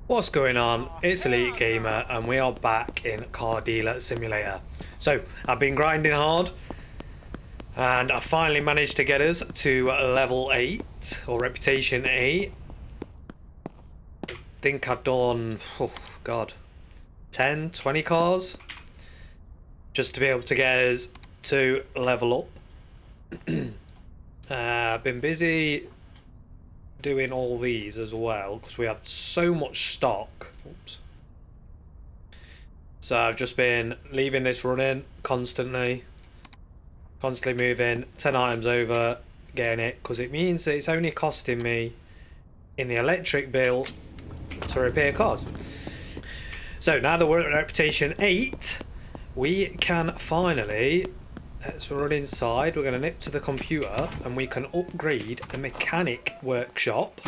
What's going on? It's Elite Gamer and we are back in Car Dealer Simulator. So I've been grinding hard and I finally managed to get us to level 8 or reputation 8. I think I've done, oh god, 10, 20 cars just to be able to get us to level up. I've been busy doing all these as well because we had so much stock. Oops. So I've just been leaving this running constantly moving 10 items over, getting it, because it means that it's only costing me in the electric bill to repair cars. So now that we're at reputation 8, we can finally, let's run inside. We're going to nip to the computer and we can upgrade the mechanic workshop.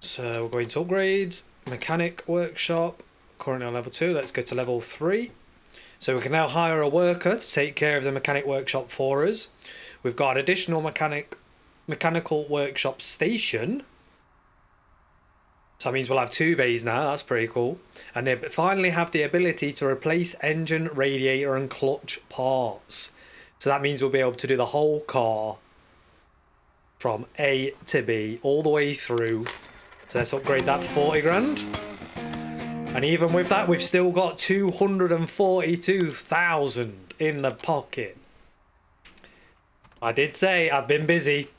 So we're going to upgrade mechanic workshop, currently on level 2. Let's go to level 3. So we can now hire a worker to take care of the mechanic workshop for us. We've got an additional mechanical workshop station. So that means we'll have 2 bays now. That's pretty cool. And they finally have the ability to replace engine, radiator and clutch parts. So that means we'll be able to do the whole car from A to B all the way through. So let's upgrade that for 40 grand. And even with that, we've still got 242,000 in the pocket. I did say I've been busy.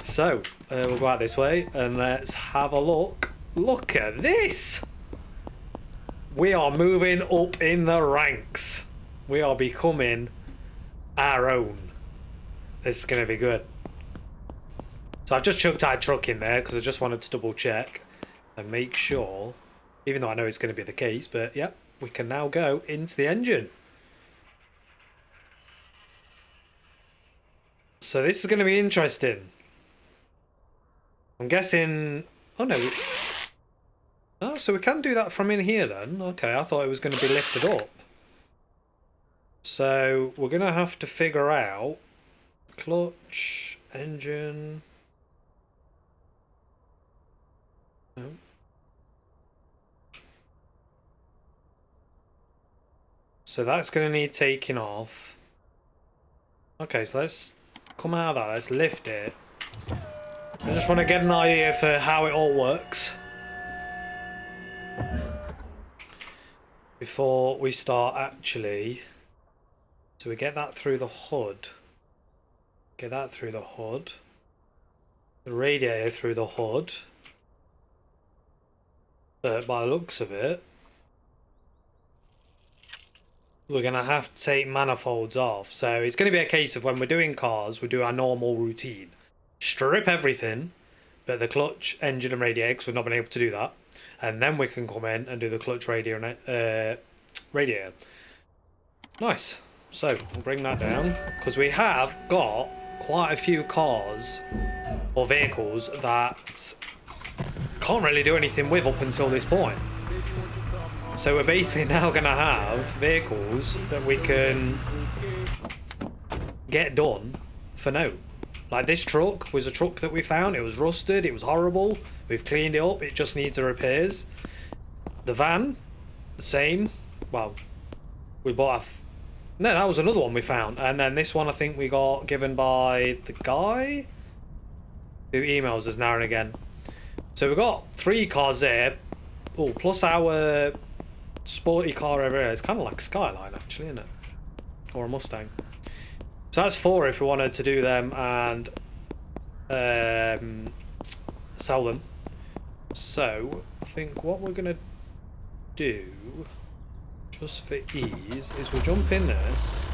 So, we'll go out this way and let's have a look. Look at this! We are moving up in the ranks. We are becoming our own. This is going to be good. So I've just chucked our truck in there because I just wanted to double check and make sure, even though I know it's going to be the case, but yep, we can now go into the engine. So this is going to be interesting. I'm guessing, oh no, oh, so we can do that from in here then. Okay, I thought it was going to be lifted up. So we're going to have to figure out clutch, engine. No. So that's going to need taking off. Okay, so let's come out of that. Let's lift it. I just want to get an idea for how it all works before we start actually. So we get that through the hood. Get that through the hood. The radiator through the hood. But by the looks of it, we're going to have to take manifolds off. So it's going to be a case of when we're doing cars, we do our normal routine. Strip everything, but the clutch, engine and radiator, because we've not been able to do that. And then we can come in and do the clutch, radiator and radiator. Nice. So we'll bring that down, because we have got quite a few cars or vehicles that can't really do anything with up until this point. So we're basically now going to have vehicles that we can get done for no. Like this truck was a truck that we found. It was rusted. It was horrible. We've cleaned it up. It just needs the repairs. The van, the same. Well, we bought a... No, that was another one we found. And then this one I think we got given by the guy who emails us now and again. So we've got 3 cars there. Oh, plus our sporty car over here. It's kind of like a Skyline actually, isn't it? Or a Mustang. So that's 4 if we wanted to do them and sell them. So I think what we're going to do, just for ease, is we'll jump in this,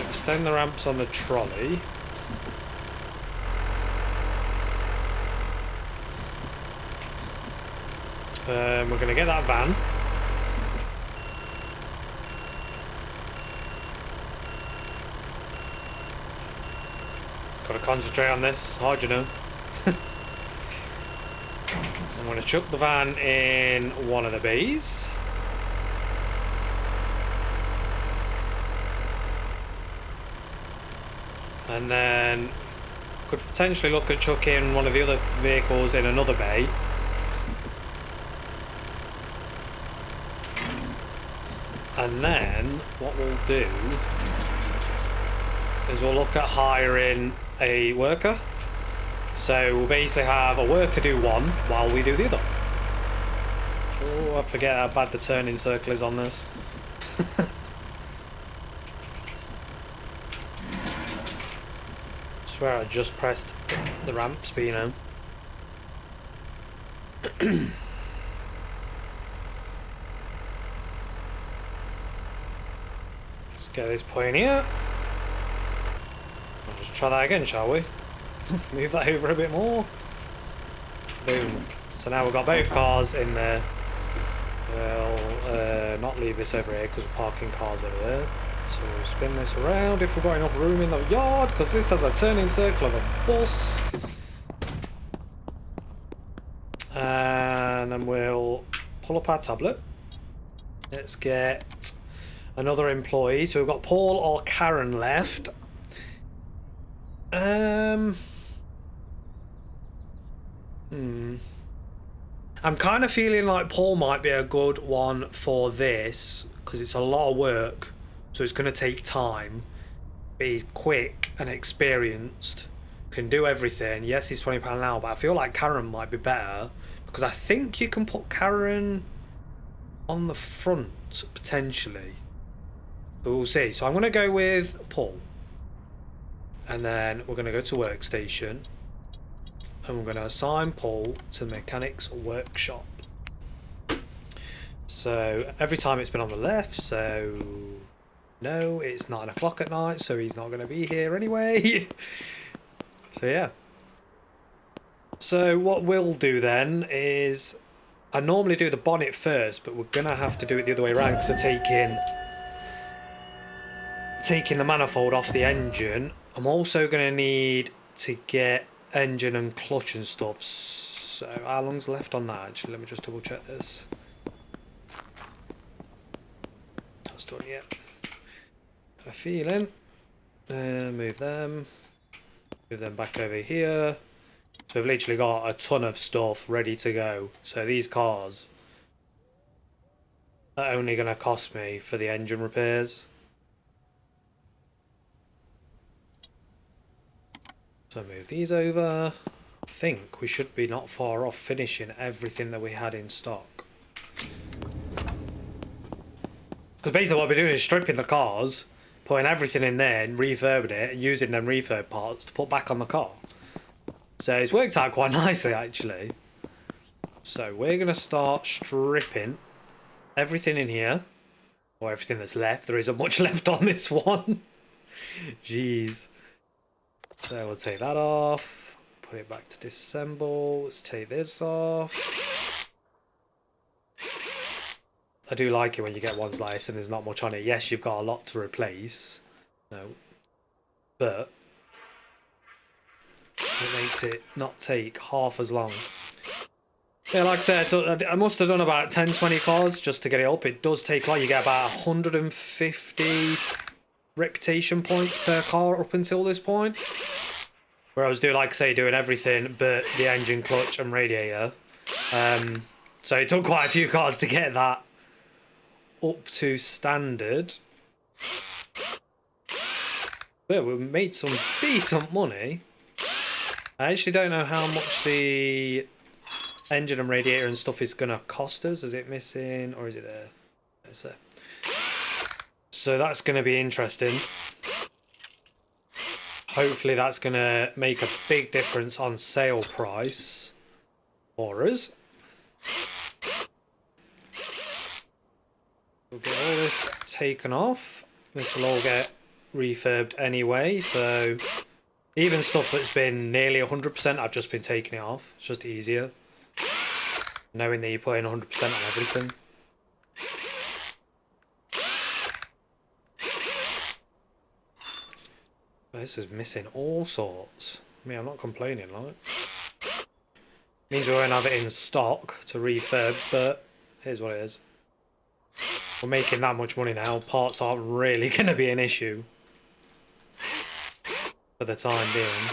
extend the ramps on the trolley. We're going to get that van. Got to concentrate on this. It's hard, you know. I'm going to chuck the van in one of the bays. And then Could potentially look at chucking one of the other vehicles in another bay. And then what we'll do is we'll look at hiring a worker. So we'll basically have a worker do one while we do the other. Oh, I forget how bad the turning circle is on this. I swear I just pressed the ramps, but you know. Let's get this point here. Let's try that again, shall we? Move that over a bit more. Boom. So now we've got both cars in there. We'll not leave this over here because we're parking cars over there. So spin this around if we've got enough room in the yard, because this has a turning circle of a bus. And then we'll pull up our tablet. Let's get another employee. So we've got Paul or Karen left. I'm kind of feeling like Paul might be a good one for this because it's a lot of work, so it's going to take time. But he's quick and experienced, can do everything. Yes, he's £20 an hour, but I feel like Karen might be better because I think you can put Karen on the front potentially. But we'll see. So I'm going to go with Paul, and then we're going to go to workstation. And we're going to assign Paul to the mechanic's workshop. So every time it's been on the left, so no, it's 9 o'clock at night, so he's not going to be here anyway. So yeah. So what we'll do then is, I normally do the bonnet first, but we're going to have to do it the other way around because they're taking the manifold off the engine. I'm also going to need to get engine and clutch and stuff. So how long's left on that? Actually, let me just double check this. That's done yet. Got a feeling. Move them back over here. So we've literally got a ton of stuff ready to go. So these cars are only going to cost me for the engine repairs. So move these over. I think we should be not far off finishing everything that we had in stock. Because basically what we're doing is stripping the cars, putting everything in there and refurbing it, and using them refurb parts to put back on the car. So it's worked out quite nicely actually. So we're going to start stripping everything in here. Or everything that's left. There isn't much left on this one. Jeez. So we'll take that off, put it back to disassemble. Let's take this off. I do like it when you get ones like this and there's not much on it. Yes, you've got a lot to replace. No. But it makes it not take half as long. Yeah, like I said, I must have done about 10-20 cars just to get it up. It does take a lot. You get about 150 reputation points per car up until this point. Where I was doing, like I say, doing everything but the engine, clutch and radiator. So it took quite a few cars to get that up to standard. But we made some decent money. I actually don't know how much the engine and radiator and stuff is going to cost us. Is it missing or is it there? It's there. So that's going to be interesting. Hopefully that's going to make a big difference on sale price for us. We'll get all this taken off. This will all get refurbed anyway, so even stuff that's been nearly 100%, I've just been taking it off. It's just easier, knowing that you put in 100% on everything. This is missing all sorts. I mean, I'm not complaining, like. Means we won't have it in stock to refurb, but here's what it is. We're making that much money now. Parts aren't really going to be an issue for the time being.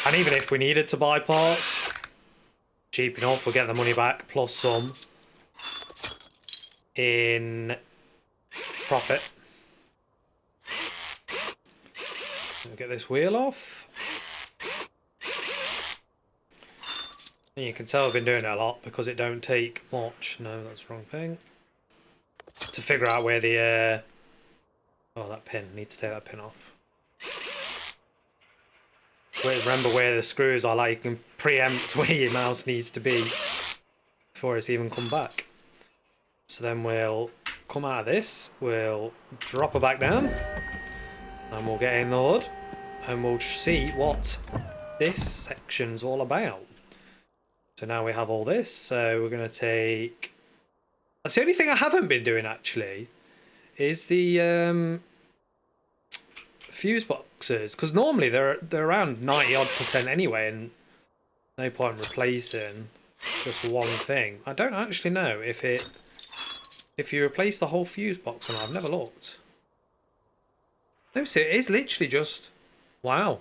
And even if we needed to buy parts, cheap enough, we'll get the money back plus some in profit. We'll get this wheel off. And you can tell I've been doing it a lot because it don't take much. No, that's the wrong thing. To figure out where the oh, that pin. Need to take that pin off. Remember where the screws are, like you can preempt where your mouse needs to be before it's even come back. So then we'll come out of this, we'll drop her back down, and we'll get in the hood, and we'll see what this section's all about. So now we have all this, so we're going to take... That's the only thing I haven't been doing, actually, is the fuse boxes, because normally they're around 90-odd% anyway, and no point replacing just one thing. I don't actually know if you replace the whole fuse box or not. I've never looked. Notice it is literally just... Wow.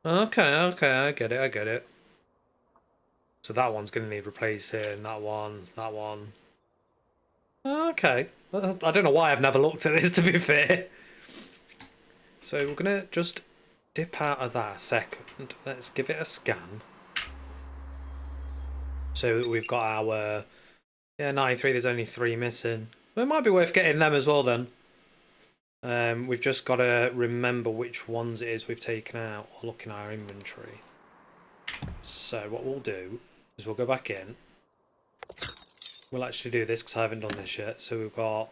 Okay, I get it. So that one's going to need replacing, that one. Okay. I don't know why I've never looked at this, to be fair. So we're going to just dip out of that a second. Let's give it a scan. So we've got our... Yeah, 93, there's only 3 missing. Well, it might be worth getting them as well then. We've just got to remember which ones it is we've taken out or look in our inventory. So what we'll do is we'll go back in. We'll actually do this because I haven't done this yet. So we've got...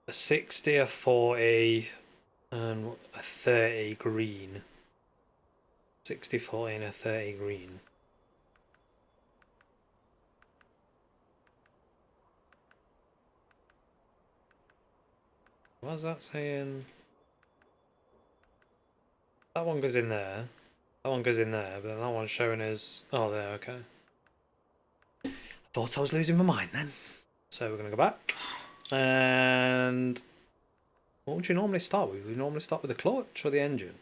a 60, a 40, and a 30 green. 60, 40, and a 30 green. What's that saying? That one goes in there. That one goes in there, but then that one's showing us... Oh, there, okay. Thought I was losing my mind then. So we're going to go back. And... What would you normally start with? Would you normally start with the clutch or the engine?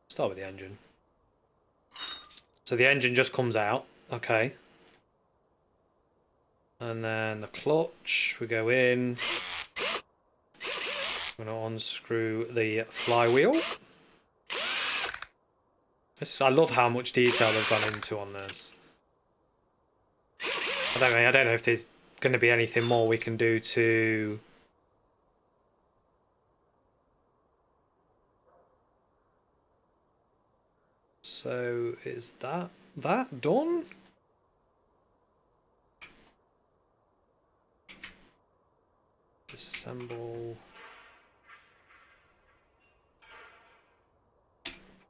Start with the engine. So the engine just comes out. Okay. And then the clutch, we go in. I'm going to unscrew the flywheel. I love how much detail they've gone into on this. I don't know if there's going to be anything more we can do to... So is that done? Disassemble.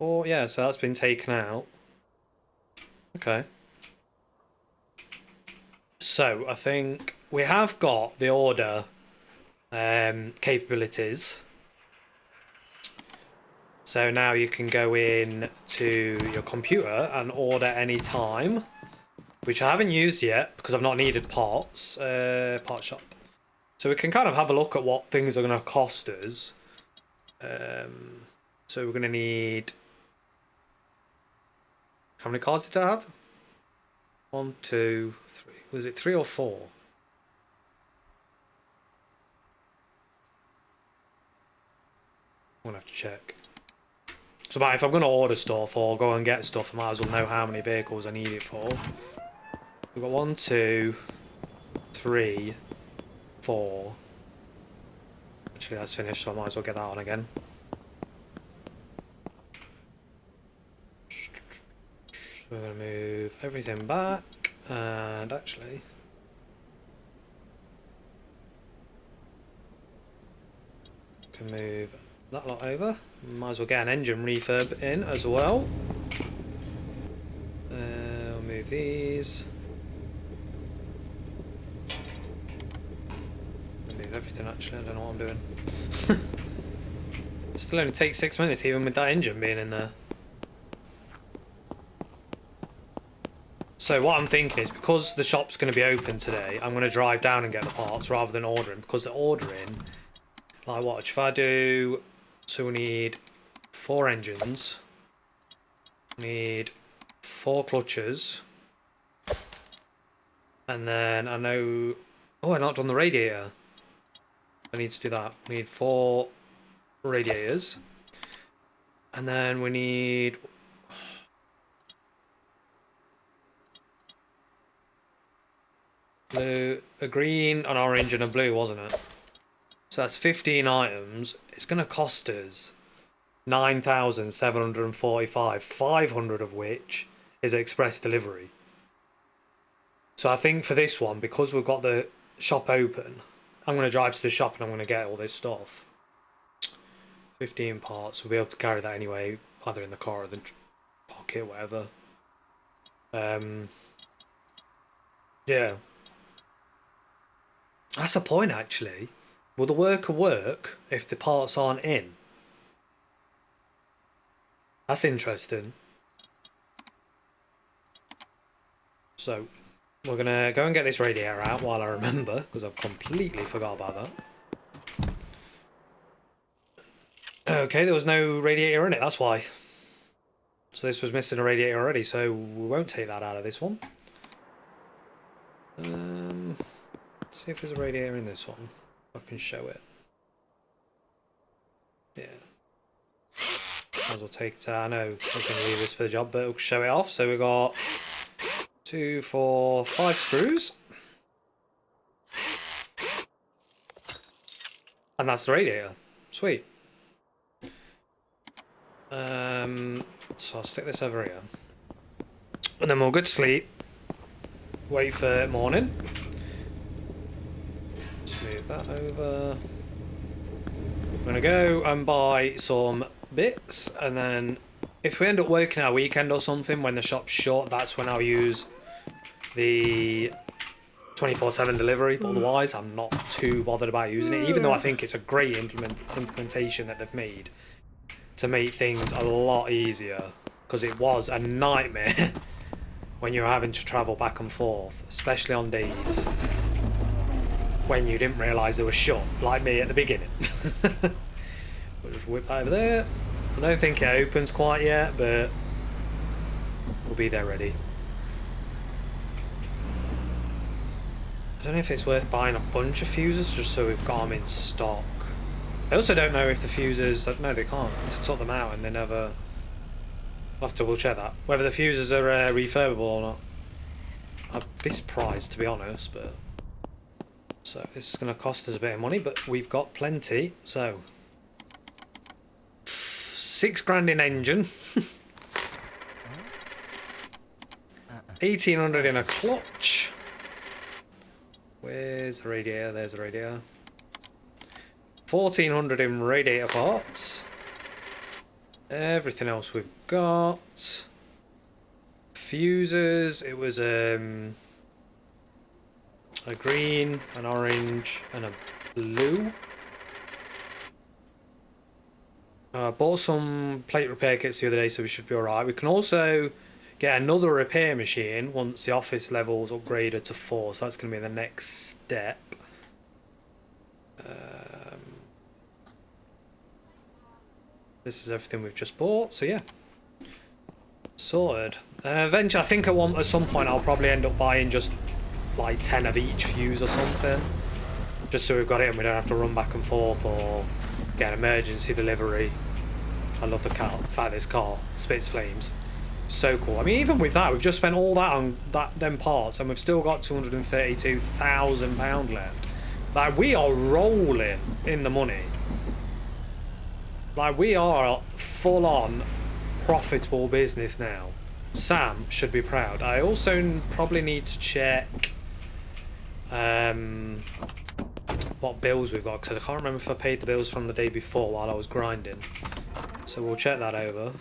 Oh yeah, so that's been taken out. Okay. So I think we have got the order capabilities. So now you can go in to your computer and order any time, which I haven't used yet because I've not needed parts. Part shop. So we can kind of have a look at what things are going to cost us. So we're going to need... How many cards did I have? 1, 2, 3. Was it 3 or 4? I'm going to have to check. So if I'm going to order stuff or go and get stuff, I might as well know how many vehicles I need it for. We've got 1, 2, 3, 4. Actually, that's finished, so I might as well get that on again. So we're going to move everything back, and actually... can move that lot over. Might as well get an engine refurb in as well. I'll move these. I'll move everything actually, I don't know what I'm doing. Still only takes 6 minutes even with that engine being in there. So what I'm thinking is, because the shop's going to be open today, I'm going to drive down and get the parts rather than ordering, because the ordering, like watch, if I do, so we need 4 engines, we need 4 clutches, and then I know, oh, I've not done the radiator. I need to do that. We need 4 radiators, and then we need blue, a green, an orange, and a blue, wasn't it? So that's 15 items. It's going to cost us 9,745, 500 of which is express delivery. So I think for this one, because we've got the shop open, I'm going to drive to the shop and I'm going to get all this stuff. 15 parts. We'll be able to carry that anyway, either in the car or the pocket, whatever. Yeah. That's a point, actually. Will the worker work if the parts aren't in? That's interesting. So, we're going to go and get this radiator out while I remember, because I've completely forgot about that. Okay, there was no radiator in it, that's why. So this was missing a radiator already, so we won't take that out of this one. See if there's a radiator in this one. I can show it. Yeah. Might as well take it out. I know I can leave this for the job, but we'll show it off. So we've got 2, 4, 5 screws. And that's the radiator. Sweet. So I'll stick this over here. And then we'll go to sleep. Wait for morning. Just move that over. I'm going to go and buy some bits. And then if we end up working our weekend or something when the shop's short, that's when I'll use the 24/7 delivery. But otherwise, I'm not too bothered about using it. Even though I think it's a great implementation that they've made to make things a lot easier, because it was a nightmare when you were having to travel back and forth, especially on days when you didn't realise they were shut, like me at the beginning. We'll just whip that over there. I don't think it opens quite yet, but we'll be there ready. I don't know if it's worth buying a bunch of fuses just so we've got them in stock. I also don't know if the fuses... No, they can't. To took them out and they never... I'll have to double check that. Whether the fuses are refurbable or not. I'd be surprised, to be honest, but... So, this is going to cost us a bit of money, but we've got plenty, so... 6 grand in engine. 1,800 in a clutch. Where's the radiator? There's the radiator. 1,400 in radiator parts. Everything else we've got. Fuses. It was a green, an orange, and a blue. I bought some plate repair kits the other day, so we should be alright. We can also get another repair machine once the office level's upgraded to 4, so that's going to be the next step. This is everything we've just bought, so yeah. Sorted. Eventually, I think at some point I'll probably end up buying just like 10 of each fuse or something. Just so we've got it and we don't have to run back and forth or get an emergency delivery. I love the fact this car spits flames. So cool. I mean, even with that, we've just spent all that on them parts and we've still got £232,000 left. Like, we are rolling in the money. Like, we are full on profitable business now. Sam should be proud. I also probably need to check what bills we've got, because I can't remember if I paid the bills from the day before while I was grinding. So we'll check that over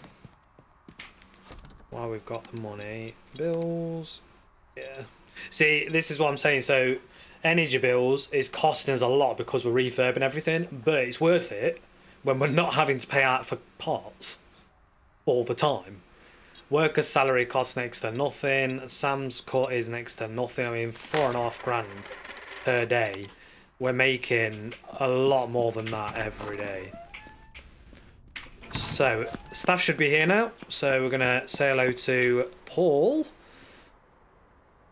while we've got the money. Bills. Yeah. See, this is what I'm saying. So energy bills is costing us a lot because we're refurbing everything, but it's worth it when we're not having to pay out for parts all the time. Worker's salary costs next to nothing. Sam's cut is next to nothing. I mean, 4.5 grand per day. We're making a lot more than that every day. So, staff should be here now. So we're going to say hello to Paul.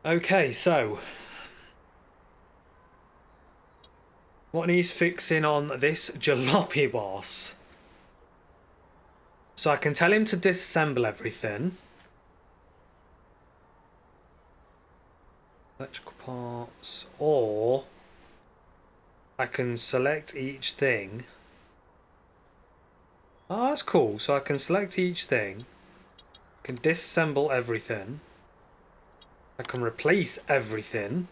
Okay, so what needs fixing on this jalopy boss? So I can tell him to disassemble everything. Electrical parts. Or I can select each thing. Oh, that's cool. So I can select each thing. I can disassemble everything. I can replace everything.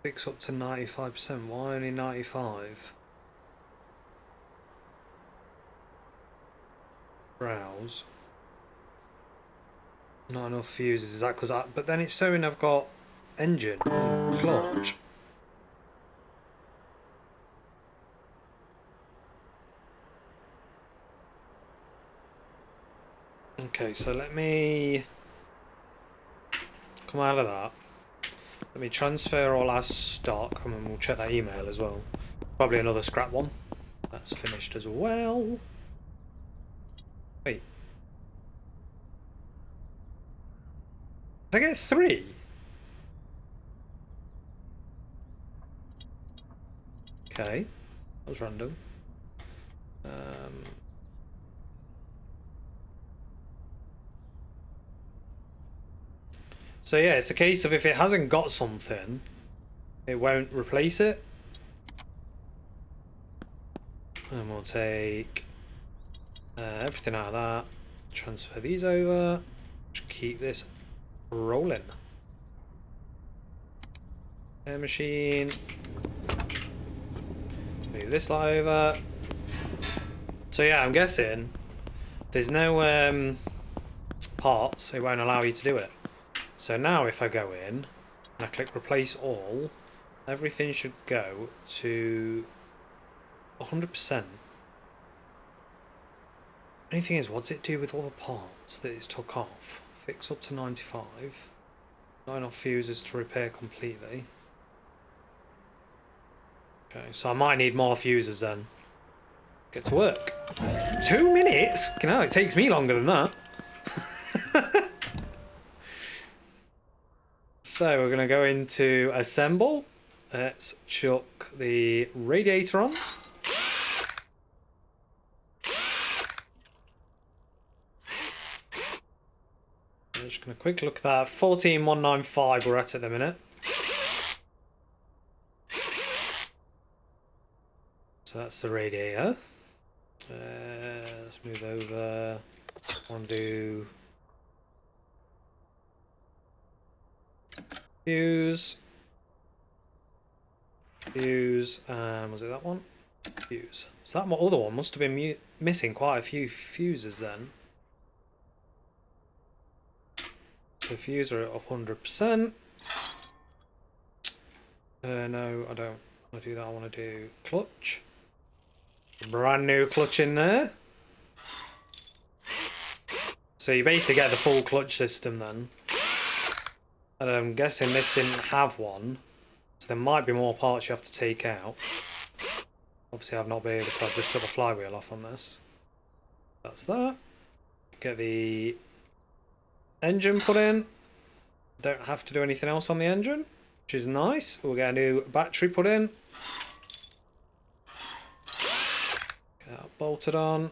Fix up to 95%. Why only 95? Browse. Not enough fuses. Is that because I... But then it's showing I've got engine and clutch. Okay, so let me come out of that. Let me transfer all our stock, and then we'll check that email as well. Probably another scrap one. That's finished as well. Wait. Did I get 3? Okay. That was random. So yeah, it's a case of if it hasn't got something, it won't replace it. And we'll take everything out of that, transfer these over, just keep this rolling. Air machine. Move this lot over. So yeah, I'm guessing there's no parts, it won't allow you to do it. So now if I go in and I click replace all, everything should go to 100%. Only thing is, what's it do with all the parts that it's took off? Fix up to 95. Not enough fuses to repair completely. Okay, so I might need more fuses then. Get to work. 2 minutes? You know, it takes me longer than that. So we're going to go into assemble. Let's chuck the radiator on. I'm just going to quick look at that. 14195 we're at the minute. So that's the radiator. Let's move over. I want to do fuse, was it that one? Fuse. So that other one must have been missing quite a few fuses then. So fuse are at 100%. No, I don't want to do that. I want to do clutch. Brand new clutch in there. So you basically get the full clutch system then. And I'm guessing this didn't have one. So there might be more parts you have to take out. Obviously I've not been able to. I've just took the flywheel off on this. That's that. Get the engine put in. Don't have to do anything else on the engine, which is nice. We'll get a new battery put in. Get that bolted on.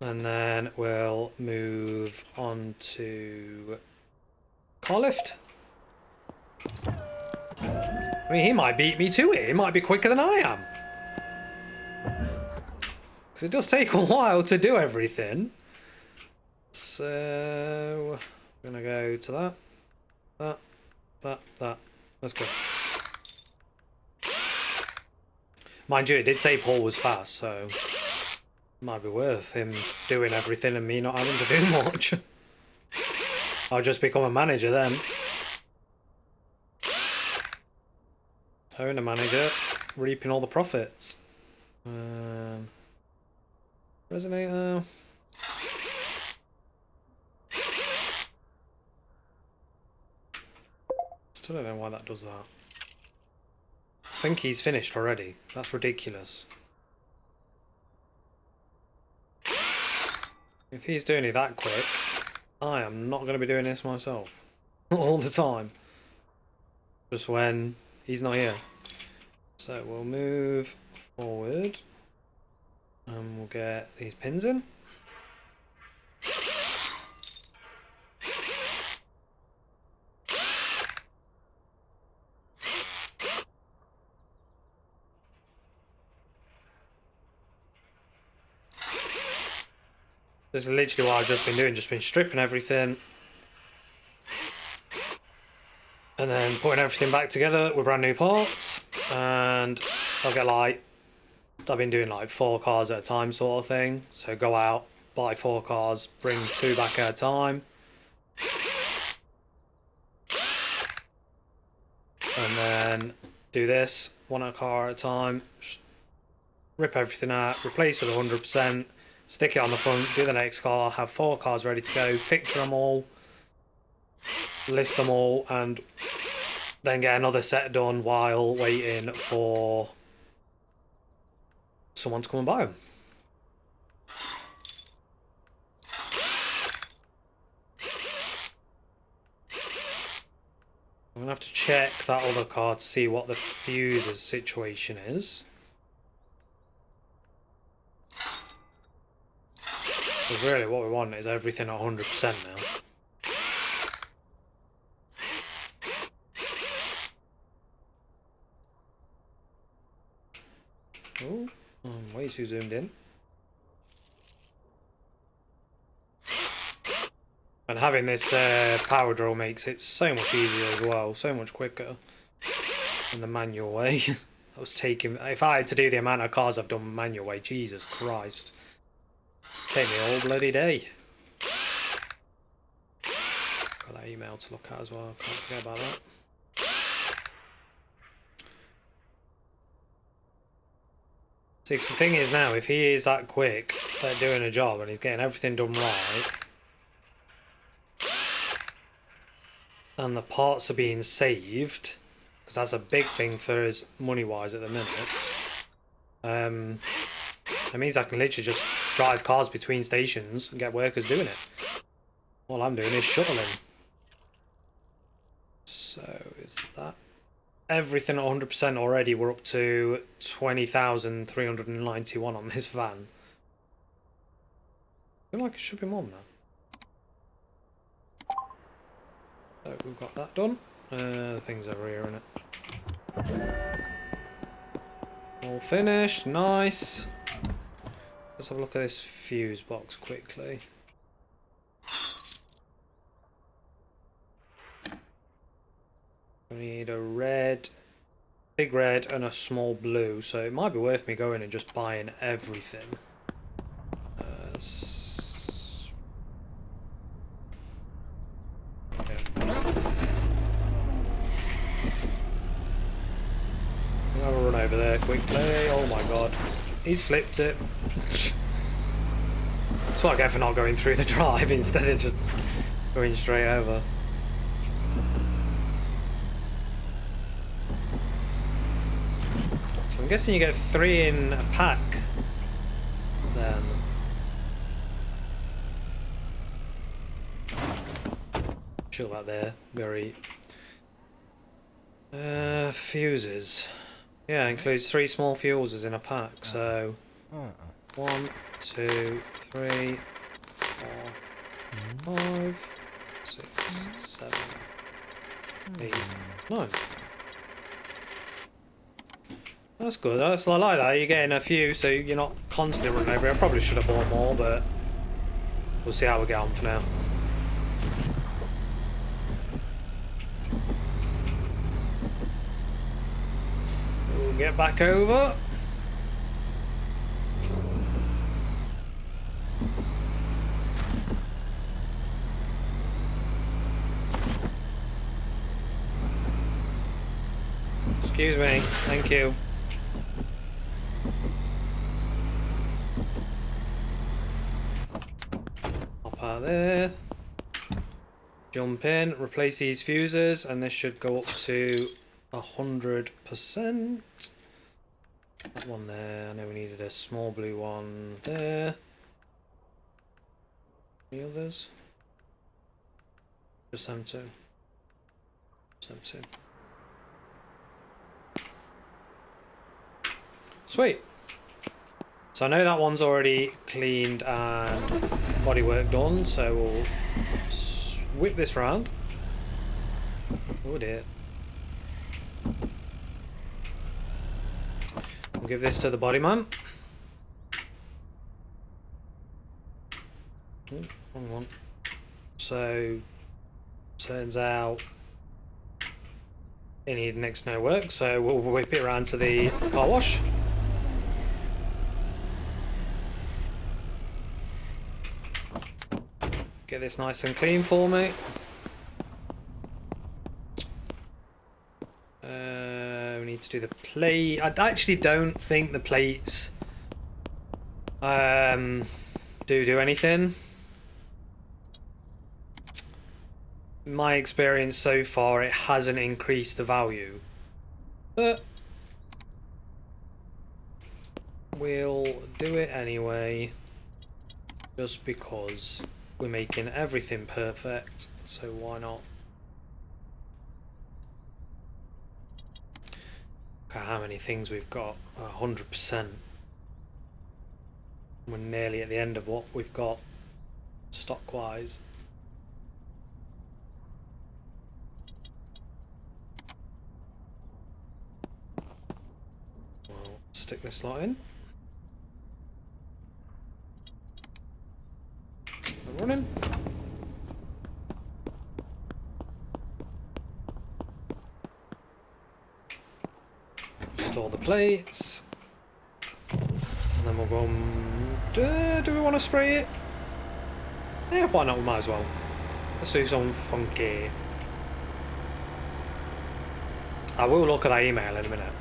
And then we'll move on to car lift. I mean, he might beat me to it. He might be quicker than I am. Because it does take a while to do everything. So, I'm going to go to that. Let's go. Mind you, it did say Paul was fast, so it might be worth him doing everything and me not having to do much. I'll just become a manager then. Owner manager, reaping all the profits. Resonator. Still don't know why that does that. I think he's finished already. That's ridiculous. If he's doing it that quick, I am not going to be doing this myself. All the time. Just when he's not here. So we'll move forward. And we'll get these pins in. This is literally what I've just been doing, just been stripping everything. And then putting everything back together with brand new parts. And I'll get like, I've been doing like 4 cars at a time sort of thing. So go out, buy 4 cars, bring 2 back at a time. And then do this, 1 car at a time. Rip everything out, replace with 100%. Stick it on the front, do the next car, have 4 cars ready to go, picture them all, list them all, and then get another set done while waiting for someone to come and buy them. I'm going to have to check that other car to see what the fuse's situation is. Because really what we want is everything at 100% now. Oh, I'm way too zoomed in. And having this power drill makes it so much easier as well, so much quicker than the manual way. I was taking, if I had to do the amount of cars I've done manual way, Jesus Christ. Take me all bloody day. Got that email to look at as well, can't forget about that. See, 'cause the thing is now, if he is that quick at doing a job and he's getting everything done right, and the parts are being saved, because that's a big thing for us money-wise at the minute, it means I can literally just drive cars between stations and get workers doing it. All I'm doing is shuttling. So is that everything at 100% already? We're up to 20,391 on this van. I feel like it should be more than that. So we've got that done. The thing's over here, innit? All finished, nice. Let's have a look at this fuse box quickly. We need a red, big red and a small blue, so it might be worth me going and just buying everything. I'll run over there quickly. Oh my god. He's flipped it. That's what I get for not going through the drive instead of just going straight over. I'm guessing you get 3 in a pack then. Chill that there, very. Fuses. Yeah, includes 3 small fuses in a pack, so 1, 2, 3, 4, 5, 6, 7, 8, 9. That's good. I like that. You're getting a few, so you're not constantly running over it. I probably should have bought more, but we'll see how we get on for now. We'll get back over. Excuse me. Thank you. Hop out there. Jump in, replace these fuses, and this should go up to 100%. That one there, I know we needed a small blue one there. The others? Just them two. Just them two. Sweet. So I know that one's already cleaned and bodywork done, so we'll whip this round. Oh dear. We'll give this to the body man. Oh, wrong one. So turns out it needed next to no work, so we'll whip it around to the car wash. Get this nice and clean for me. We need to do the plate. I actually don't think the plates do anything. In my experience so far, it hasn't increased the value, but we'll do it anyway, just because we're making everything perfect, so why not? Look at how many things we've got. 100%. We're nearly at the end of what we've got stock wise. Well, stick this lot in. We're running. Store the plates. And then we'll go. Do we want to spray it? Yeah, why not? We might as well. Let's do something funky. I will look at that email in a minute.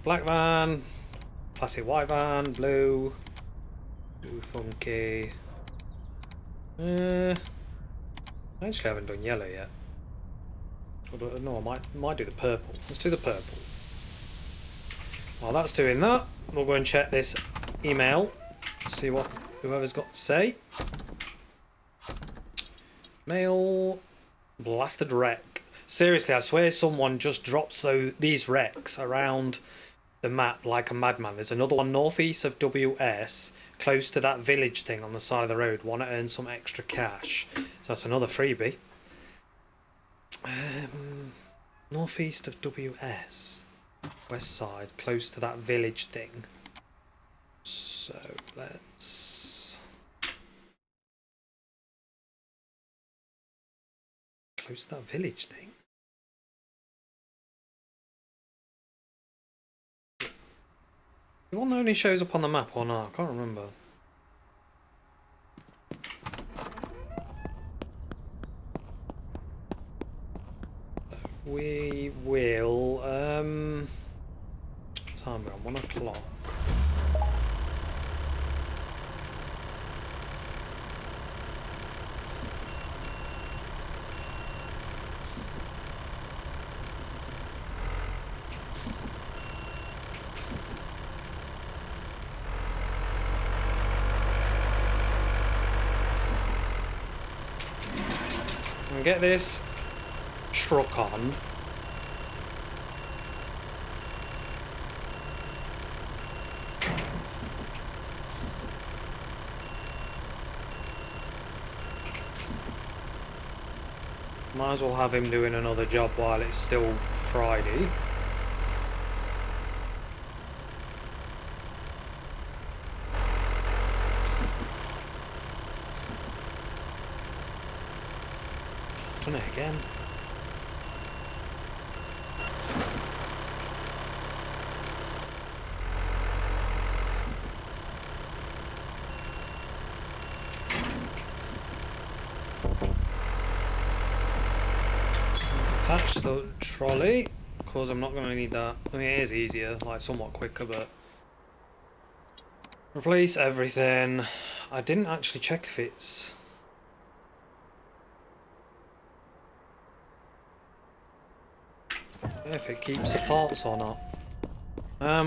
Black van, classic white van, blue, do funky. I actually haven't done yellow yet. No, I might do the purple. Let's do the purple. While that's doing that, we'll go and check this email, see what whoever's got to say. Mail, blasted wreck. Seriously, I swear someone just drops these wrecks around the map like a madman. There's another one northeast of WS, close to that village thing on the side of the road. Want to earn some extra cash. So that's another freebie. Northeast of WS, west side, close to that village thing. So let's close to that village thing. The one that only shows up on the map or not? I can't remember. We will time we're on 1 o'clock. And get this truck on. Might as well have him doing another job while it's still Friday. Done it again. Attach the trolley, because I'm not going to need that. I mean, it is easier, like somewhat quicker, but... Replace everything. I didn't actually check if it's... if it keeps the parts or not.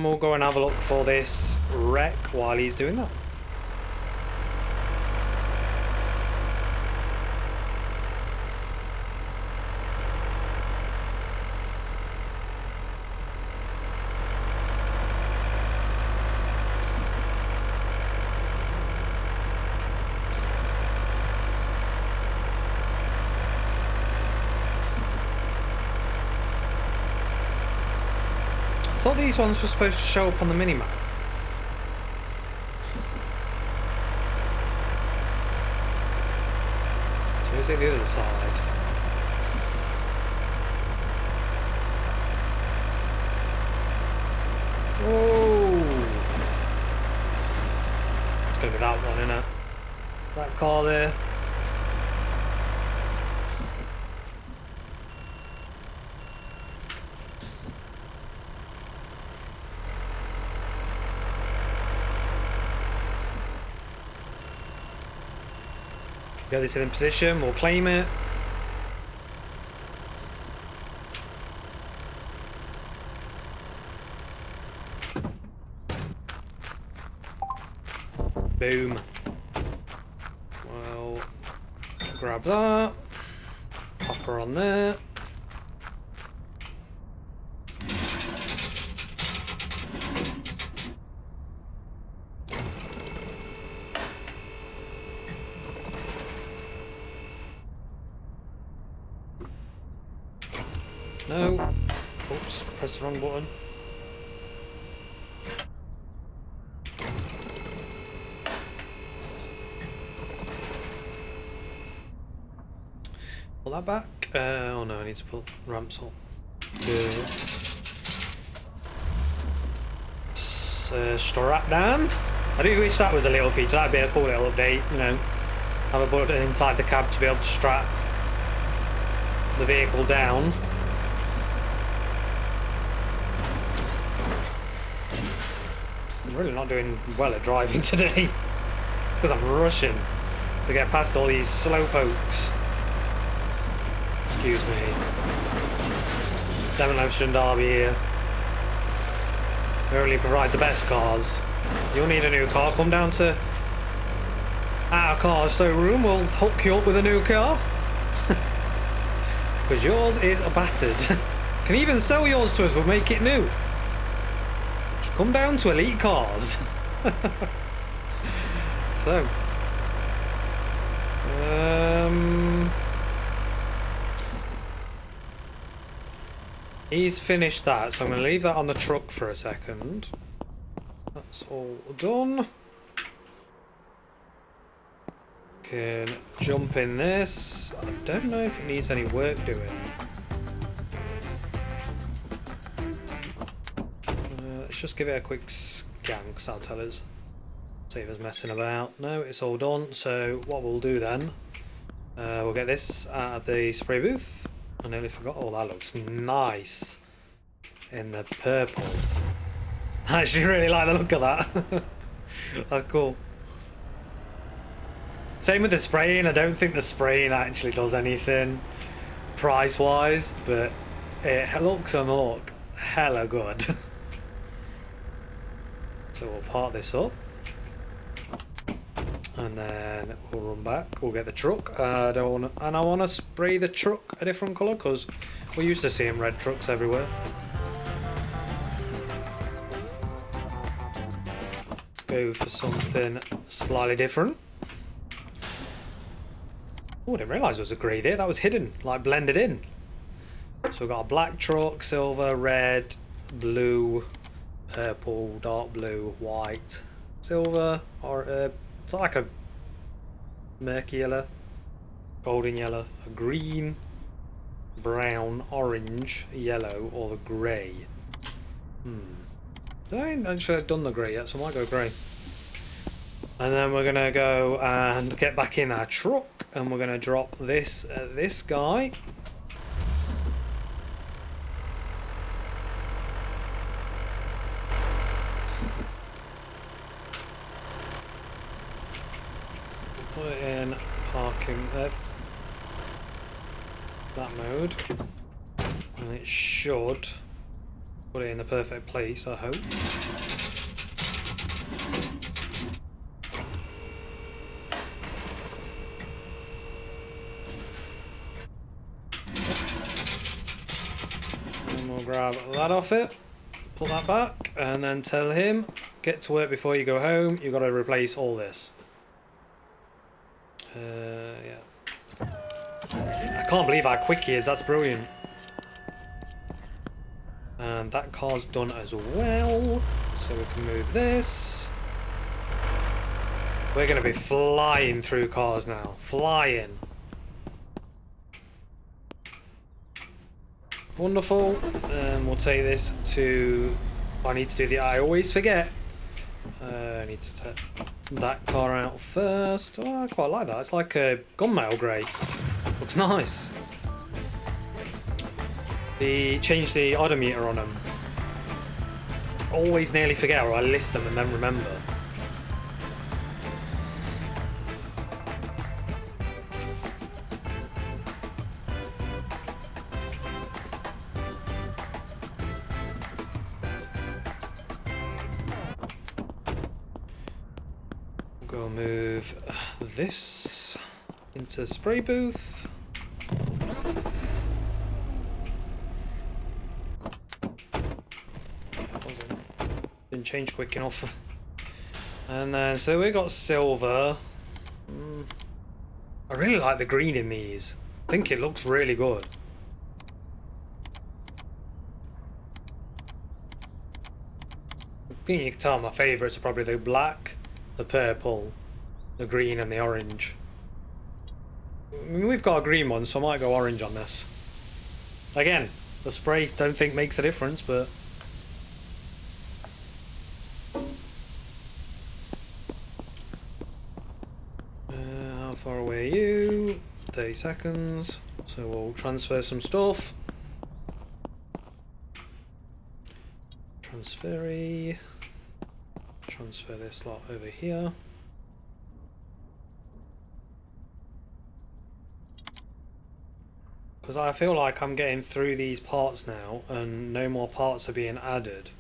We'll go and have a look for this wreck while he's doing that. I thought these ones were supposed to show up on the minimap. So is it the other side? Oh! It's gonna be that one, isn't it? That car there. Get this in position, we'll claim it. Boom. Well, grab that. Pop her on there. No. Oops, pressed the wrong button. Pull that back. Oh no, I need to put ramps up. Good. Strap down. I do wish that was a little feature. That'd be a cool little update, you know. Have a button inside the cab to be able to strap the vehicle down. I'm really not doing well at driving today. It's because I'm rushing to get past all these slow pokes. Excuse me. Demolition Derby here. We only provide the best cars. You'll need a new car. Come down to our car showroom. We'll hook you up with a new car. Because yours is battered. Can even sell yours to us. We'll make it new. Come down to Elite Cars. So. He's finished that, so I'm going to leave that on the truck for a second. That's all done. Can jump in this. I don't know if it needs any work doing. Let's just give it a quick scan because that'll tell us. Save us messing about. No, it's all done. So what we'll do then, we'll get this out of the spray booth. I nearly forgot. Oh, that looks nice in the purple. I actually really like the look of that. That's cool. Same with the spraying. I don't think the spraying actually does anything price-wise, but it looks and look hella good. So we'll part this up. And then we'll run back. We'll get the truck. I want to spray the truck a different colour because we're used to seeing red trucks everywhere. Let's go for something slightly different. Oh, I didn't realise there was a grey there. That was hidden, like blended in. So we've got a black truck, silver, red, blue, purple, dark blue, white, silver, or it's not like a murky yellow, golden yellow, a green, brown, orange, yellow, or the grey. I ain't actually done the grey yet, so I might go grey. And then we're gonna go and get back in our truck, and we're gonna drop this this guy. Put it in parking that mode, and it should put it in the perfect place, I hope. And we'll grab that off it, put that back, and then tell him, get to work before you go home, you've got to replace all this. Yeah. I can't believe how quick he is, that's brilliant. And that car's done as well, so we can move this. We're going to be flying through cars now, flying. Wonderful, and we'll take this to, I need to do the, I always forget. I need to take that car out first. Oh, I quite like that, it's like a gunmetal grey. Looks nice. Change the odometer on them. Always nearly forget, or I list them and then remember. Go move this into the spray booth. Didn't change quick enough. And then, so we got silver. I really like the green in these. I think it looks really good. I think you can tell my favourites are probably the black, the purple, the green and the orange. I mean, we've got a green one, so I might go orange on this. Again, the spray don't think makes a difference, but how far away are you? 30 seconds. So we'll transfer some stuff. Transfer this lot over here. Because I feel like I'm getting through these parts now and no more parts are being added.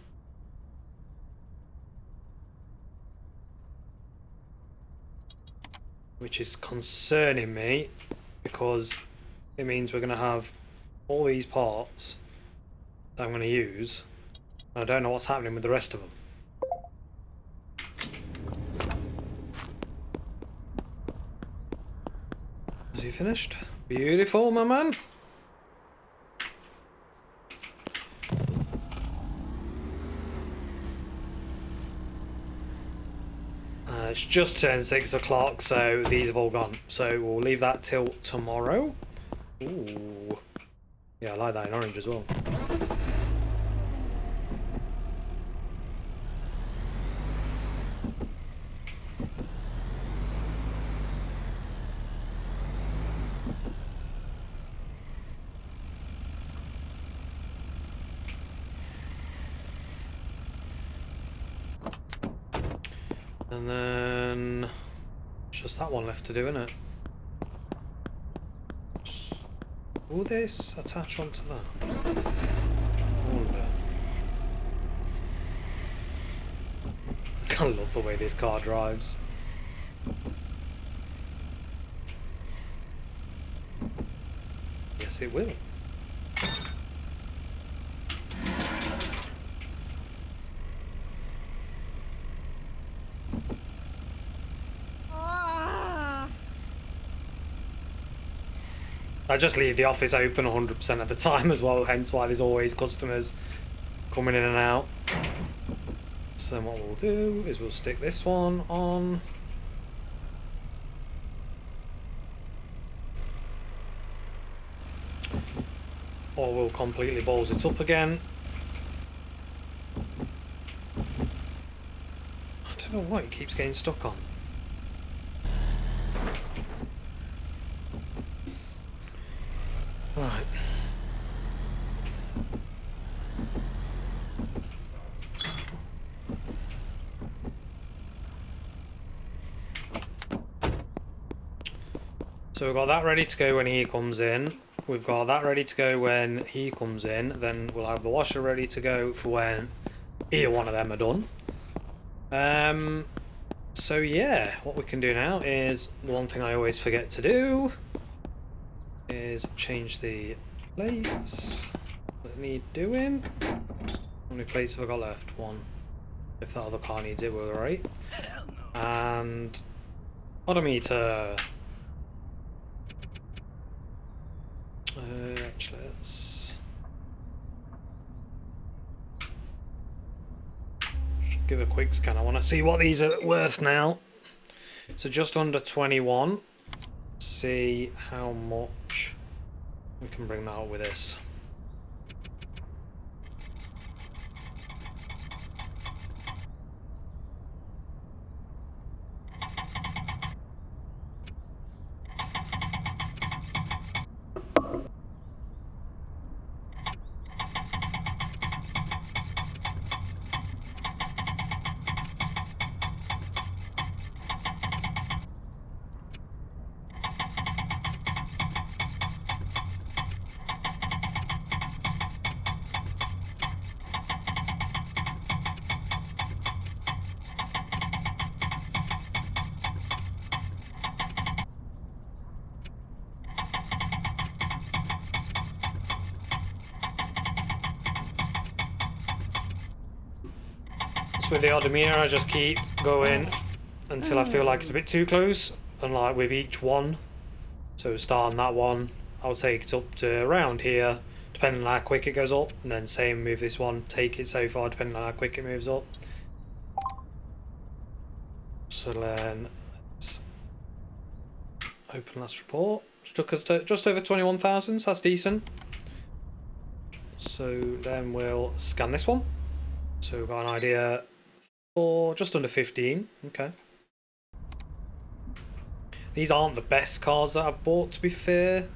Which is concerning me because it means we're going to have all these parts that I'm going to use. I don't know what's happening with the rest of them. Is he finished? Beautiful, my man. It's just turned 6 o'clock, so these have all gone. So we'll leave that till tomorrow. Ooh. Yeah, I like that in orange as well. And then it's just that one left to do, isn't it? Will this attach onto that? I wonder. I love the way this car drives. Yes, it will. I just leave the office open 100% of the time as well, hence why there's always customers coming in and out. So then what we'll do is we'll stick this one on. Or we'll completely balls it up again. I don't know what it keeps getting stuck on. Right. So we've got that ready to go when he comes in. We've got that ready to go when he comes in. Then we'll have the washer ready to go for when either one of them are done. So yeah, what we can do now is, one thing I always forget to do is change the plates that need doing. How many plates have I got left? One. If that other car needs it, we're alright. And odometer. Actually, let's give a quick scan. I want to see what these are worth now. So just under 21. See how much we can bring that up with this. So with the odometer, I just keep going until I feel like it's a bit too close, and like with each one, so start on that one, I'll take it up to around here, depending on how quick it goes up, and then same with this one, take it so far depending on how quick it moves up. So then let's open last report. Struck us to just over 21,000, so that's decent. So then we'll scan this one. So we've got an idea for just under 15. Okay. These aren't the best cars that I've bought, to be fair.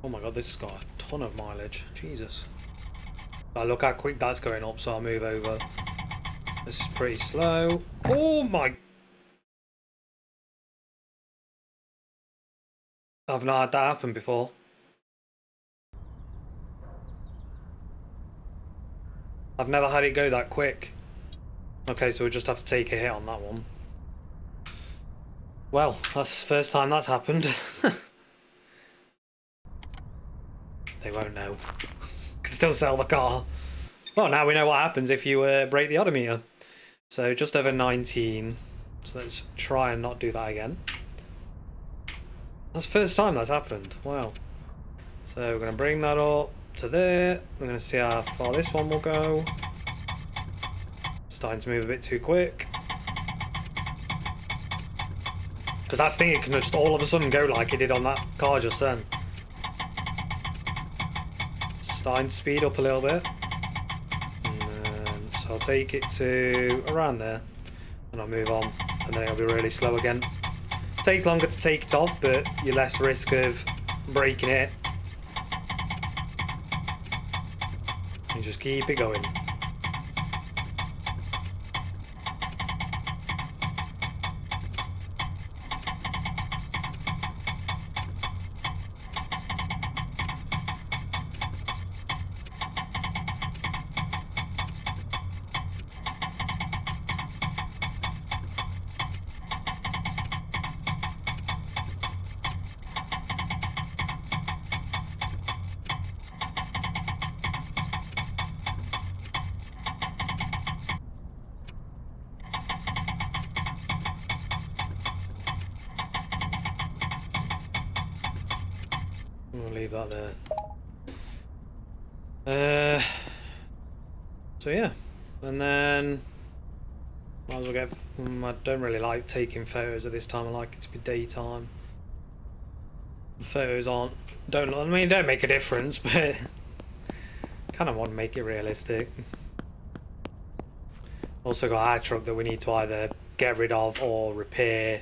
Oh my god, this has got a ton of mileage. Jesus. Look how quick that's going up, so I'll move over. This is pretty slow. Oh my... I've not had that happen before. I've never had it go that quick. Okay, so we'll just have to take a hit on that one. Well, that's the first time that's happened. They won't know. Can still sell the car. Well, now we know what happens if you break the odometer. So just over 19. So let's try and not do that again. That's the first time that's happened. Wow. So we're going to bring that up to there. We're going to see how far this one will go. Starting to move a bit too quick. Because that's the thing, it can just all of a sudden go like it did on that car just then. Starting to speed up a little bit. And so I'll take it to around there. And I'll move on. And then it'll be really slow again. It takes longer to take it off, but you're less risk of breaking it. You just keep it going. We'll leave that there. So yeah, and then might as well get. I don't really like taking photos at this time. I like it to be daytime. The photos aren't. I mean, don't make a difference, but kind of want to make it realistic. Also got our truck that we need to either get rid of or repair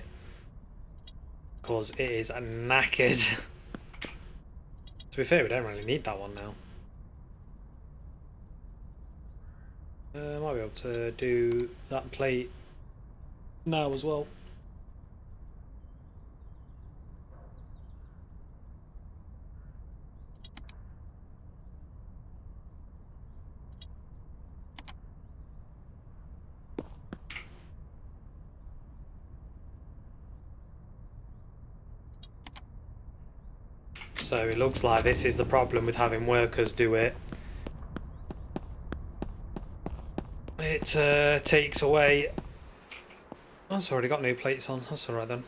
because it is knackered. To be fair, we don't really need that one now. Might be able to do that plate now as well. So it looks like this is the problem with having workers do it. It takes away... Oh, it's already got new plates on. That's alright then.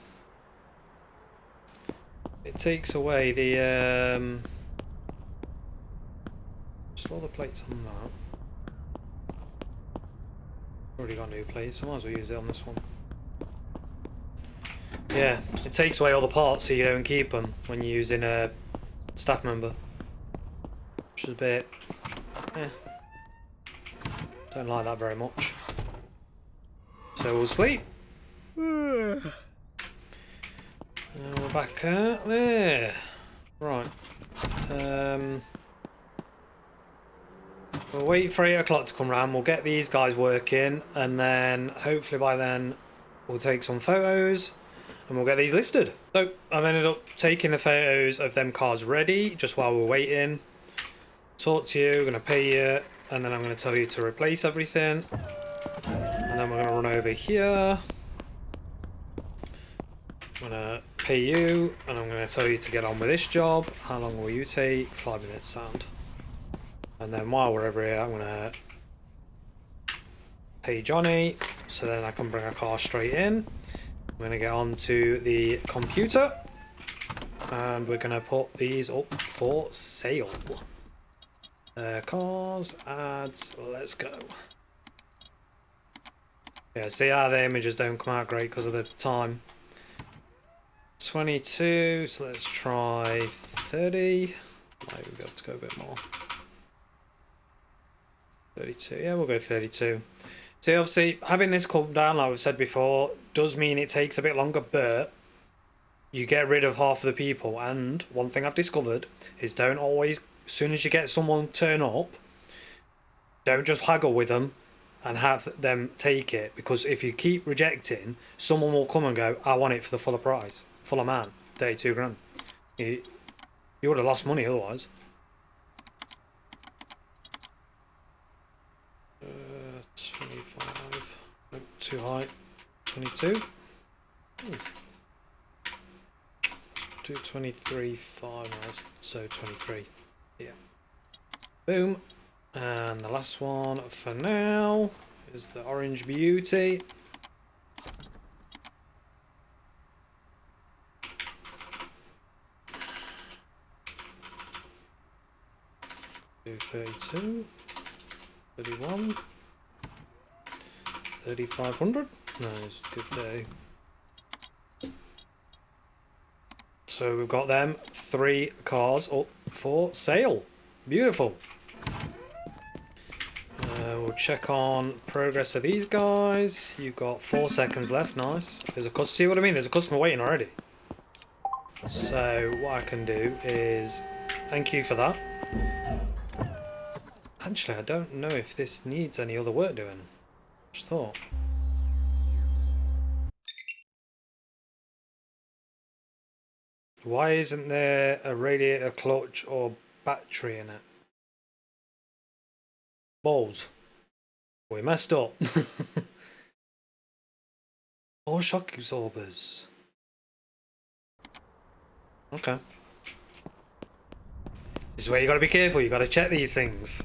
It takes away the... Just all the plates on that. Already got new plates, so I might as well use it on this one. Yeah, it takes away all the parts so you don't keep them when you're using a staff member. Which is a bit... Don't like that very much. So we'll sleep. And we're back out there. Right. We'll wait for 8 o'clock to come round. We'll get these guys working, and then hopefully by then we'll take some photos and we'll get these listed. So I've ended up taking the photos of them cars ready just while we're waiting. Talk to you, going to pay you, and then I'm going to tell you to replace everything. And then we're going to run over here. I'm going to pay you, and I'm going to tell you to get on with this job. How long will you take? 5 minutes, sound. And then while we're over here, I'm going to pay Johnny, so then I can bring a car straight in. I'm going to get onto the computer, and we're going to put these up for sale. Cars, ads, let's go. Yeah, see how the images don't come out great because of the time. 22, so let's try 30. Might be able to go a bit more. 32, yeah, we'll go 32. See, obviously, having this come down, like we've said before, does mean it takes a bit longer, but you get rid of half of the people. And one thing I've discovered is don't always, as soon as you get someone turn up, don't just haggle with them and have them take it, because if you keep rejecting, someone will come and go, I want it for the fuller price, fuller man, 32 grand. You would have lost money otherwise. 25, nope, too high. 22. Do 23.5, nice. So 23. Yeah. Boom. And the last one for now is the Orange Beauty. Do 32, 31, 3,500. Nice, good day. So we've got them 3 cars up for sale. Beautiful. We'll check on progress of these guys. You've got 4 seconds left. Nice. There's a customer. See what I mean? There's a customer waiting already. So what I can do is thank you for that. Actually, I don't know if this needs any other work doing. Just thought. Why isn't there a radiator clutch or battery in it? Balls. We messed up. Or shock absorbers. Okay. This is where you gotta be careful, you gotta check these things.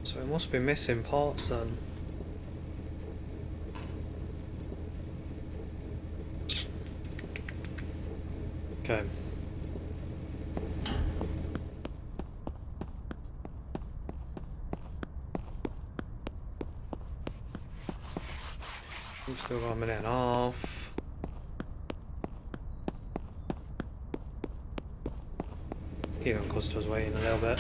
So it must be missing parts then. Okay. We've still got a minute and a half. Keep on customers waiting a little bit.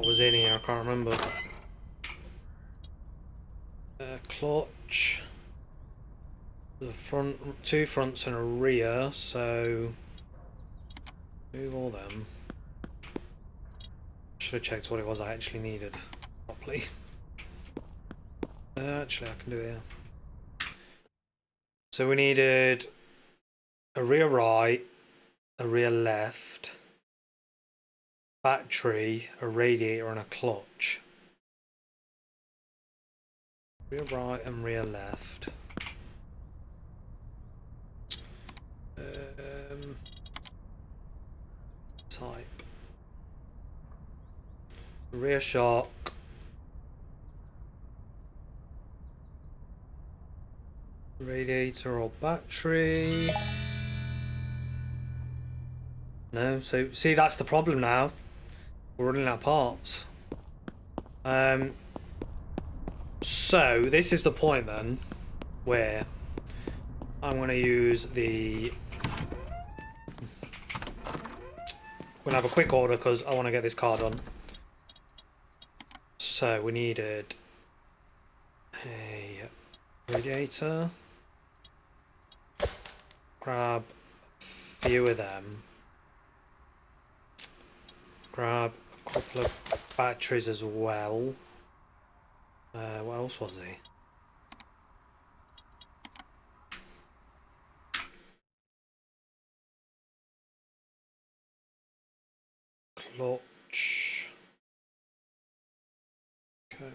Was in here, I can't remember. Clutch. The front, 2 fronts and a rear, so move all them. Should have checked what it was I actually needed properly. Actually, I can do it here. So we needed a rear right, a rear left, battery, a radiator, and a clutch. Rear right and rear left. Type. Rear shock. Radiator or battery. No, so see, that's the problem now. We're running out of parts. So this is the point then where I'm going to use the... I'm going to have a quick order because I want to get this car done. So we needed a radiator. Grab a few of them. Grab a couple of batteries as well. What else was there? Clutch. Okay.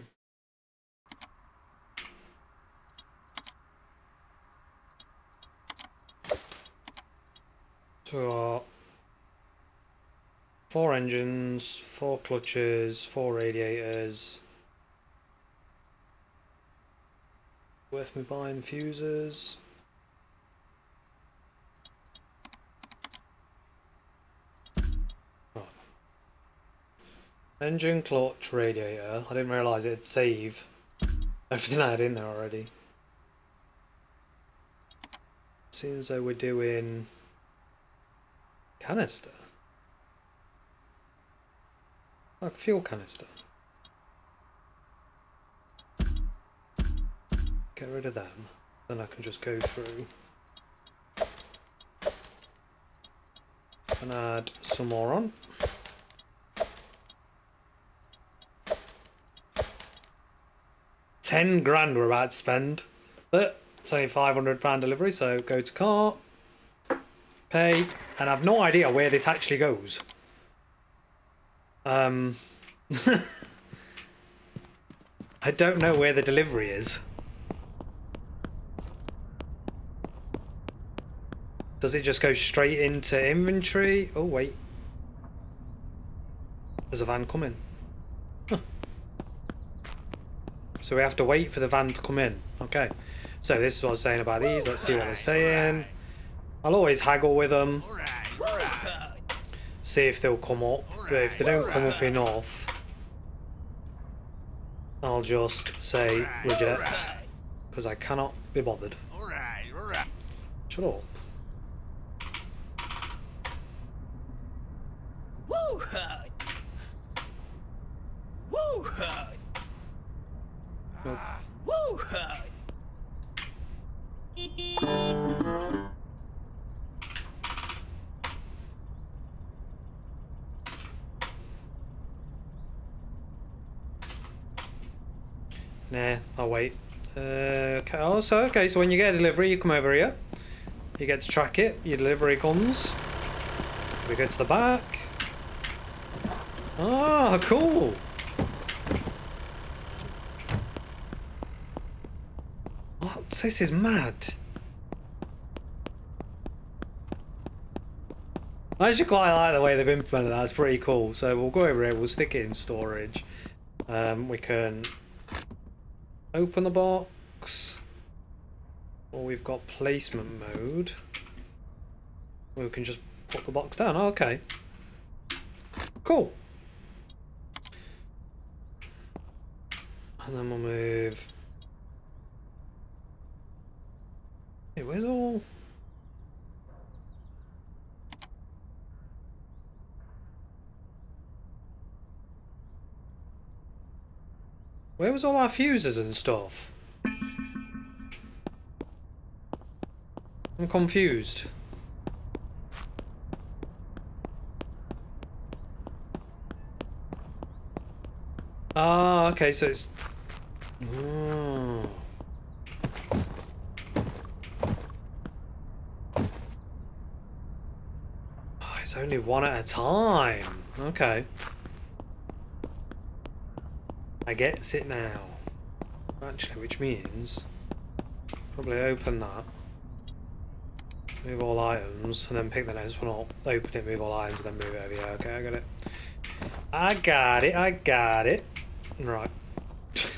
So we got 4 engines, 4 clutches, 4 radiators. Worth me buying fuses. Right. Engine, clutch, radiator. I didn't realise it'd save everything I had in there already. Seems as though we're doing canister. Like fuel canister. Get rid of them. Then I can just go through and add some more on. £10 we're about to spend. But it's only £500 delivery, so go to cart, pay, and I've no idea where this actually goes. I don't know where the delivery is. Does it just go straight into inventory? Oh wait, there's a van coming. Huh. So we have to wait for the van to come in. Okay, so this is what I was saying about these. Let's see what they're saying. I'll always haggle with them. See if they'll come up. But if they don't come up enough, I'll just say reject. Because I cannot be bothered. Shut up. Nope. Nah, I'll wait. Okay. Oh, so when you get a delivery, you come over here. You get to track it. Your delivery comes. We go to the back. Ah, cool. What? This is mad. I actually quite like the way they've implemented that. It's pretty cool. So we'll go over here. We'll stick it in storage. We can open the box. Or we've got placement mode. We can just put the box down. Oh, okay. Cool. And then we'll move. Hey, where's all? Where was all our fuses and stuff? I'm confused. Ah, okay, so it's... Oh. It's only one at a time. Okay. I get it now. Actually, which means probably open that. Move all items, and then pick the next one up. Open it, move all items, and then move it over. Yeah, okay, I got it. I got it, I got it. Right.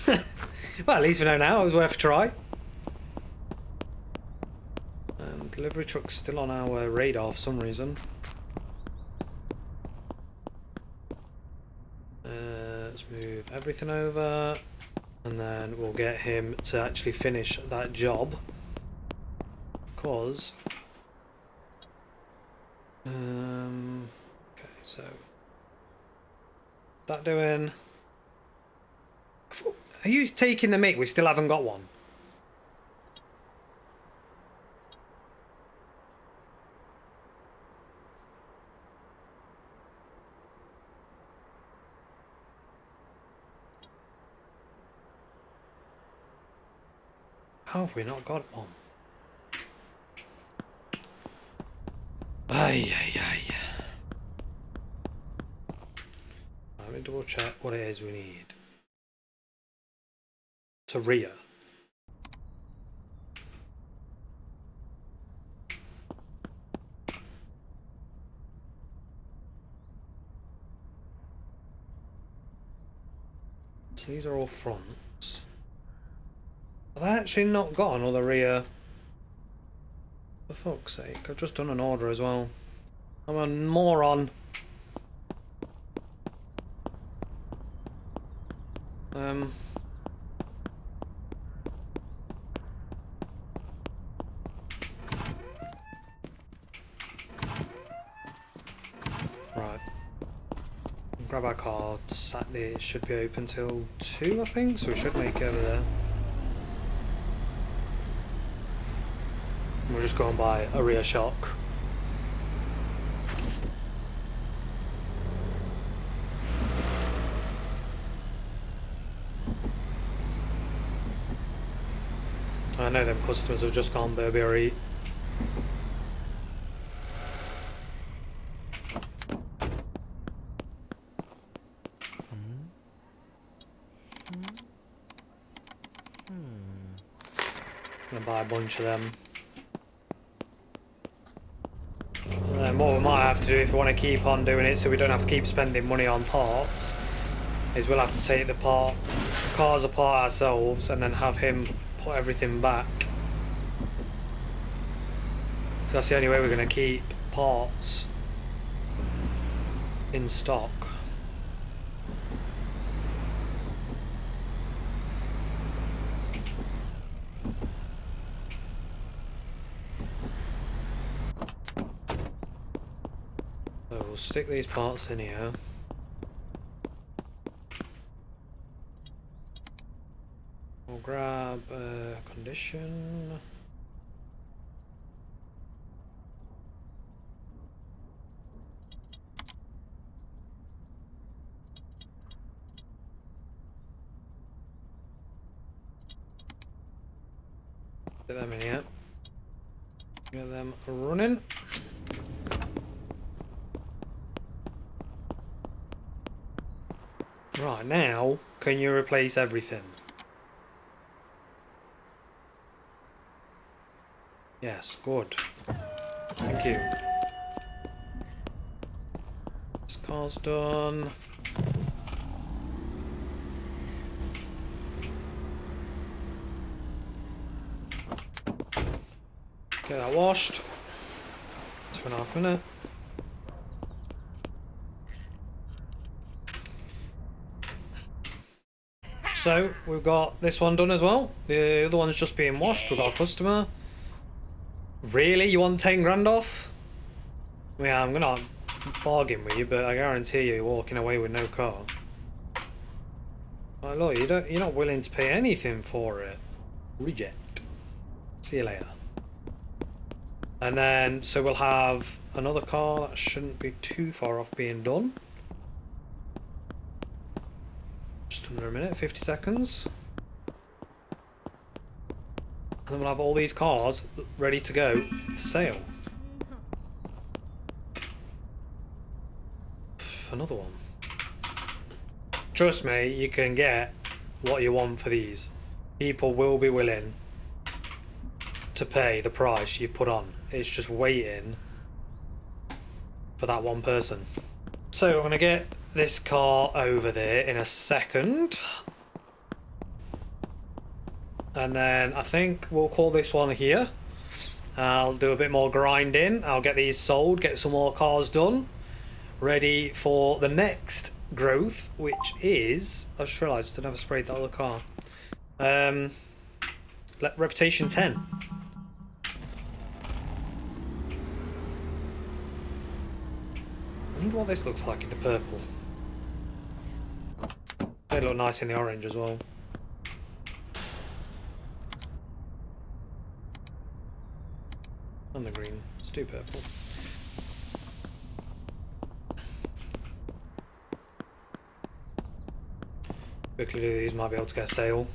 Well, at least we know now. It was worth a try. Delivery truck's still on our radar for some reason. Let's move everything over, and then we'll get him to actually finish that job. Because... okay, so... that doing... Are you taking the meat? We still haven't got one. How have we not got one? Ay, ay, ay. Let me double check what it is we need. To rear. So these are all fronts. Have I actually not got another rear? For fuck's sake, I've just done an order as well. I'm a moron. Right. Grab our cards. Saturday it should be open till 2, I think, so we should make it over there. We'll just go and buy a rear shock. I know them customers have just gone Burberry. Gonna buy a bunch of them. And then what we might have to do if we want to keep on doing it so we don't have to keep spending money on parts is we'll have to take the cars apart ourselves and then have him put everything back. That's the only way we're going to keep parts in stock. So we'll stick these parts in here. We'll grab condition. Get them in here. Get them running. Right, now, can you replace everything? Yes, good. Thank you. This car's done. Get that washed. 2.5 minutes. So, we've got this one done as well. The other one's just being washed. We've got a customer. Really? You want 10 grand off? Yeah, I'm gonna bargain with you, but I guarantee you you're walking away with no car. Oh, look, you're not willing to pay anything for it. Reject. See you later. And then, so we'll have another car that shouldn't be too far off being done. Just under a minute, 50 seconds. And then we'll have all these cars ready to go for sale. Sniff, another one. Trust me, you can get what you want for these. People will be willing to pay the price you've put on. It's just waiting for that one person. So I'm going to get this car over there in a second. And then I think we'll call this one here. I'll do a bit more grinding. I'll get these sold, get some more cars done. Ready for the next growth, which is... I just realised I never sprayed that other car. Reputation 10. I wonder what this looks like in the purple. They look nice in the orange as well. And the green. Let's do purple. Quickly do these, might be able to get a sale.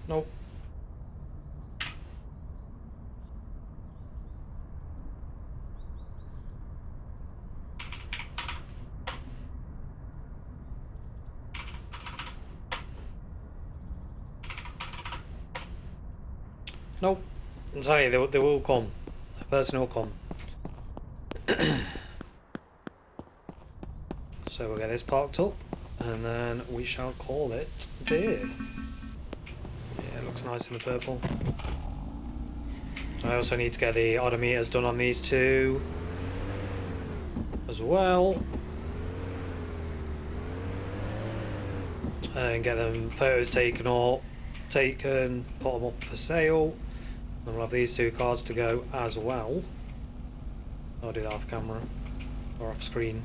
Nope. Nope. I'm sorry, they will come. The person will come. So we'll get this parked up and then we shall call it there. Yeah, it looks nice in the purple. I also need to get the odometers done on these two as well. And get them photos taken, put them up for sale. And we'll have these two cards to go as well. I'll do that off camera or off screen.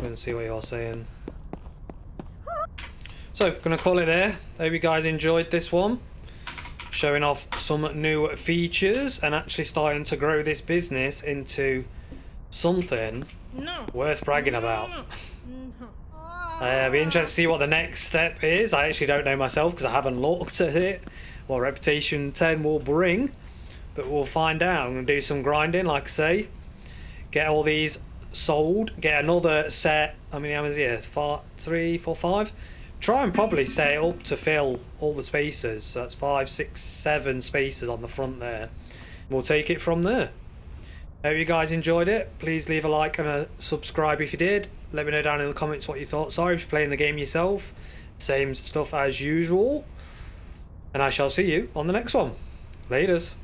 We'll see what you're saying. So, gonna call it there. Hope you guys enjoyed this one. Showing off some new features and actually starting to grow this business into something worth bragging about. I'll be interested to see what the next step is. I actually don't know myself because I haven't looked at it. What Reputation 10 will bring. But we'll find out. I'm going to do some grinding, like I say. Get all these sold. Get another set. How many hours here? 3, 4, 5. Try and probably set it up to fill all the spaces. So that's 5, 6, 7 spaces on the front there. We'll take it from there. Hope you guys enjoyed it. Please leave a like and a subscribe if you did. Let me know down in the comments what your thoughts are if you're playing the game yourself. Same stuff as usual. And I shall see you on the next one. Laters.